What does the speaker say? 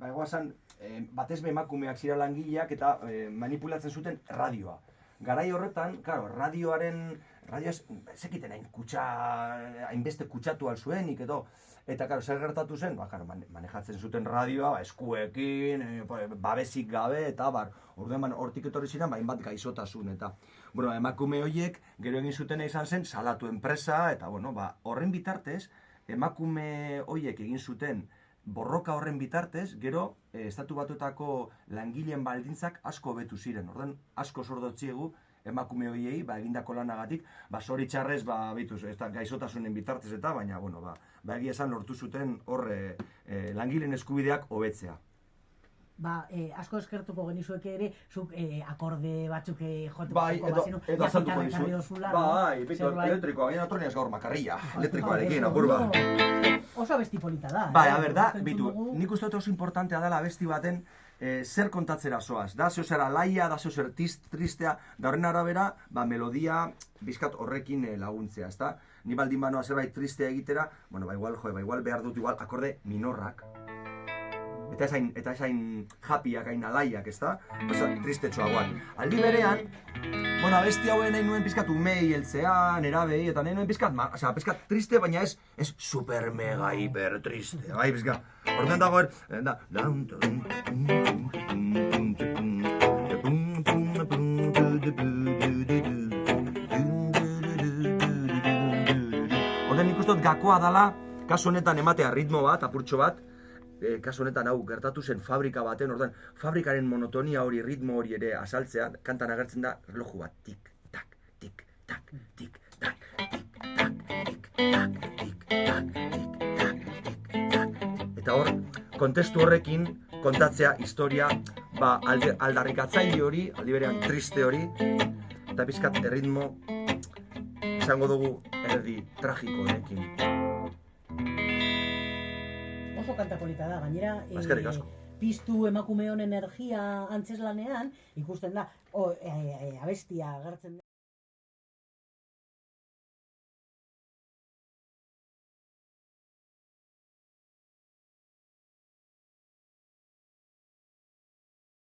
egoazan, batez be emakumeak zira langileak eta manipulatzen zuten radioa. Garai horretan, claro, radioa zekiten hainbeste kutsatu alzuenik edo, eta claro, zer gertatu zen, claro, manejatzen zuten radioa, eskuekin, babesik gabe, eta orduan hortik etorri ziren, hainbat gaizotasun, eta emakume horiek gero egin zutena izan zen salatu enpresa, eta horren bitartez, emakume horiek egin zuten borroka horren bitartez, gero Estatu Batuetako langileen baldintzak asko hobetu ziren. Orduan, asko zordotziegu emakume horiei, egindako lanagatik, zoritxarrez, gaixotasunen bitartez eta, baina, egia esan lortu zuten horre langileen eskubideak hobetzea. Asko eskertuko genizueke ere, zuk akorde batzuk jotuko bazinu, jakitarra ekarri dozula. Elektrikoa, baina atorniaz gaur makarrilla, elektrikoarekin, apur bat. Oso abesti polita da. Nik uste dut oso importantea dela abesti baten zer kontatzera zoaz. Da zeo zer alaia, da zeo zer tristea, da horren arabera, melodia bizkat horrekin laguntzea, ezta? Ni baldin banoa zerbait tristea egitera, igual behar dut akorde minorrak. Eta esain japiak, hain alaiak, ezta? Tristetxoagoan. Aldi berean, abesti hauen nahi nuen pizkat umei heltzea, nerabei, eta nahi nuen pizkat triste, baina ez super mega hiper triste, bai pizkat. Orduan dagoen, orduan nik uste dut gakoa dala, kasu honetan ematea ritmo bat, apurtxo bat, kasu honetan hau gertatu zen fabrika baten, orduan fabrikaren monotonia hori, ritmo hori ere azaltzea, kantan agertzen da erloju bat, tik-tak, tik-tak, tik-tak, tik-tak, tik-tak, tik-tak, tik-tak, tik-tak. Eta hor, kontestu horrekin kontatzea historia aldarrikatzaile hori, aldi berean triste hori, eta pizkat erritmo, esango dugu erdi tragiko honekin. Oso kanta polita da, gainera, Eskerrik asko. piztu emakume honen energia antzeslanean, ikusten da, abestia agertzen da.